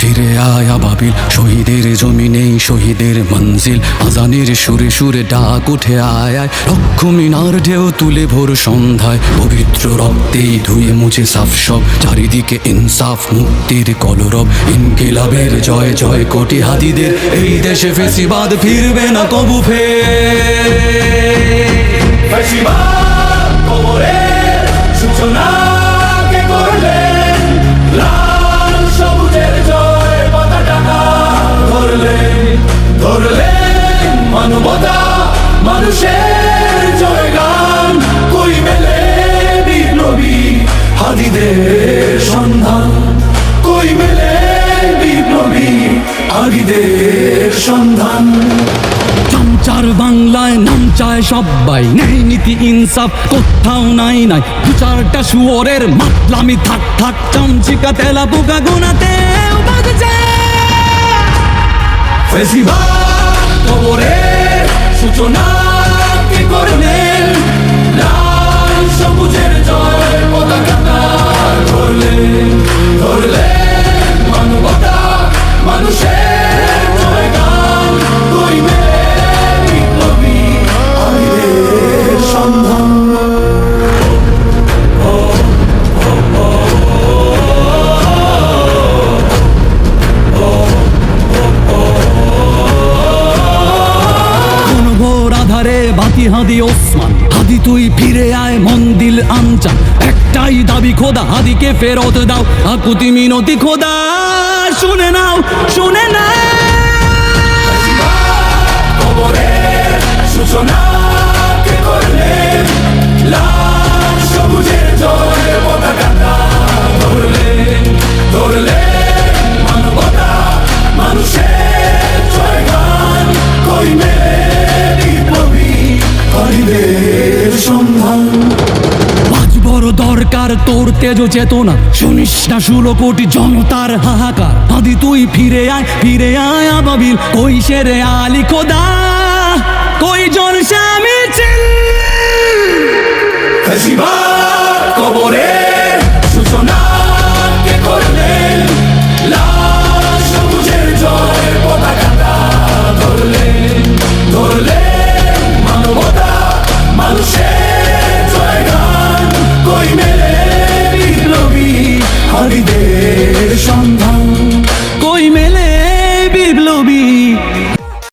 ফিরে আয় আবাবিল, শহীদের জমিনেই শহীদের মঞ্জিল। আজানের সুরে সুরে ডাক উঠে আয় আয়, লক্ষ মিনার ঢেউ তুলে ভোর সন্ধ্যায়। পবিত্র রক্তেই ধুয়ে মুছে সাফ সব, চারিদিকে ইনসাফ মুক্তির কলরব। ইনকিলাবের জয় জয় কোটি হাদিদের, এই দেশে ফেসিবাদ ফিরবে না কবু ফের। সূচনা কে করলেন, লাল সবুজের জয় পতাকা ধরলেন মানবতা মানুষের জয়গান। কই মেলে বিপ্লবী হাদিদের সন্ধান, কই মেলে বিপ্লবী হাদিদের সন্ধান। চামচার বাংলায় নাম চায় সবাই, ন্যায় নীতি ইনসাফ কোথাও নাই নাই। দু চারটা শুয়োরের মাতলামি থাক থাক, চামচিকা তেলা পোকা গোনাতে বাজছে। ফেসিবাদ কবরের সূচনা কে করলেন, লাল সবুজের জয় পতাকা ধরলেন মানবতা মানুষের জয়গান। কই মেলে বিপ্লবী হাদিদের সন্ধান। বাতি হাদি ওসমান, হাদি তুই ফিরে আয় মন দিল আনচান। একটাই দাবি খোদা, হাদিকে ফেরত দাও আকুতি মিনতি খোদা। শুনে নাও শুনে নাও, সূচনা কে করলেন, লাল সবুজের জয় পতাকা ধরলেন মানবতা মানুষের জয়গান। কই মেলে বিপ্লবী হাদিদের সন্ধান। আজ বড় দরকার তোর তেজ চেতনা, শুনিস না 16 কোটি জনতার হাহাকার। হাদি তুই ফিরে আয় আবাবিল, কই শেরে আলী খোদা।